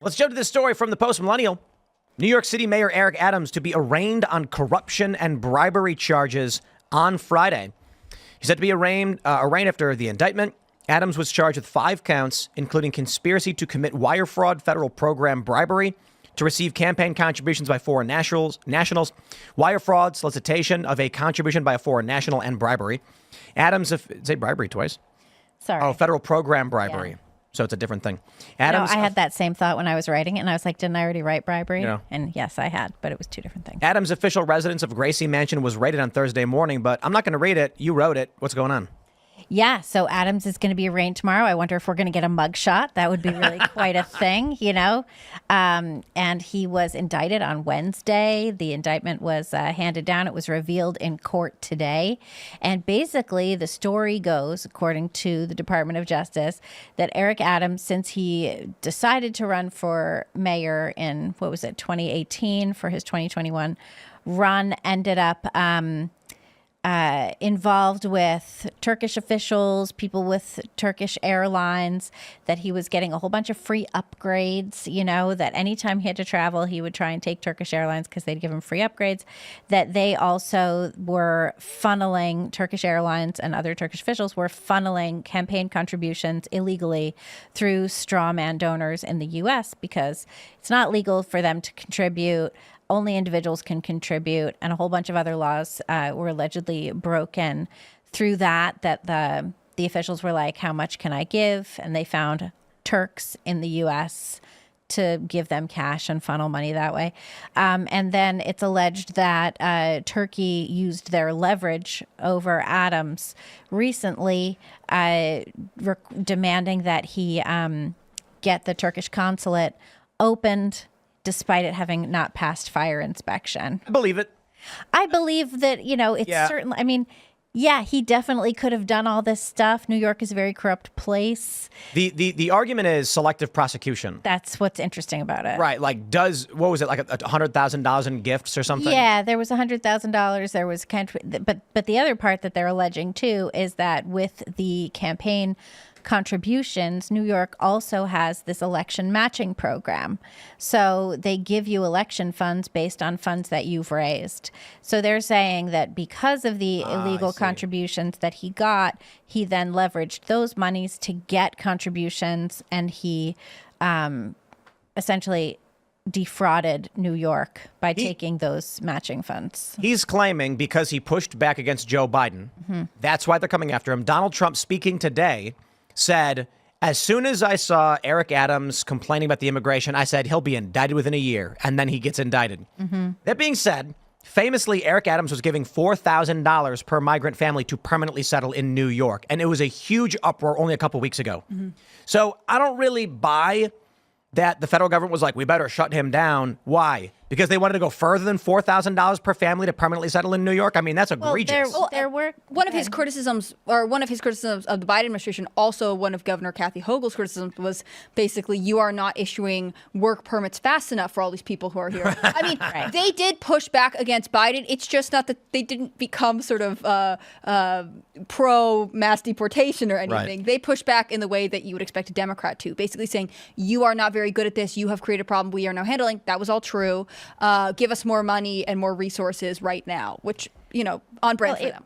Let's jump to this story from the Post-Millennial. New York City Mayor Eric Adams to be arraigned on corruption and bribery charges on Friday. He's set to be arraigned after the indictment. Adams was charged with 5 counts, including conspiracy to commit wire fraud, federal program bribery, to receive campaign contributions by foreign nationals, wire fraud, solicitation of a contribution by a foreign national, and bribery. Adams, say bribery twice. Sorry. Oh, federal program bribery. Yeah. So it's a different thing. Adams, I had that same thought when I was writing it, and I was like, didn't I already write bribery? Yeah. And yes, I had, but it was 2 different things. Adams' official residence of Gracie Mansion was raided on Thursday morning, but I'm not going to read it. You wrote it. What's going on? Yeah, so Adams is going to be arraigned tomorrow. I wonder if we're going to get a mugshot. That would be really quite a thing, you know. And he was indicted on Wednesday. The indictment was handed down. It was revealed in court today. And basically, the story goes, according to the Department of Justice, that Eric Adams, since he decided to run for mayor in, 2018 for his 2021 run, ended up involved with Turkish officials, people with Turkish Airlines, that he was getting a whole bunch of free upgrades, you know, that anytime he had to travel, he would try and take Turkish Airlines because they'd give him free upgrades, that they also were funneling, Turkish Airlines and other Turkish officials were funneling campaign contributions illegally through straw man donors in the U.S. because it's not legal for them to contribute. Only individuals can contribute, and a whole bunch of other laws were allegedly broken through that the officials were like, how much can I give? And they found Turks in the U.S. to give them cash and funnel money that way. And then it's alleged that Turkey used their leverage over Adams recently, demanding that he get the Turkish consulate opened, despite it having not passed fire inspection. I believe it. I believe that, you know, it's certainly, I mean, yeah, he definitely could have done all this stuff. New York is a very corrupt place. The argument is selective prosecution. That's what's interesting about it. Right. Like what was it, like $100,000 in gifts or something? Yeah, there was $100,000. There was but the other part that they're alleging too is that with the campaign contributions, New York also has this election matching program. So they give you election funds based on funds that you've raised. So they're saying that because of the illegal contributions that he got, he then leveraged those monies to get contributions, and he essentially defrauded New York by taking those matching funds. He's claiming because he pushed back against Joe Biden, that's why they're coming after him. Donald Trump, speaking today, said, as soon as I saw Eric Adams complaining about the immigration, I said he'll be indicted within a year, and then he gets indicted. That being said, famously, Eric Adams was giving $4,000 per migrant family to permanently settle in New York, and it was a huge uproar only a couple weeks ago. So I don't really buy that the federal government was like, we better shut him down. Why? Because they wanted to go further than $4,000 per family to permanently settle in New York? I mean, that's egregious. There were one of his criticisms of the Biden administration, also one of Governor Kathy Hochul's criticisms, was basically, you are not issuing work permits fast enough for all these people who are here. I mean, they did push back against Biden. It's just not that they didn't become sort of pro mass deportation or anything. They pushed back in the way that you would expect a Democrat to, basically saying, you are not very good at this. You have created a problem we are now handling. That was all true. Give us more money and more resources right now, which, you know, on brand for them.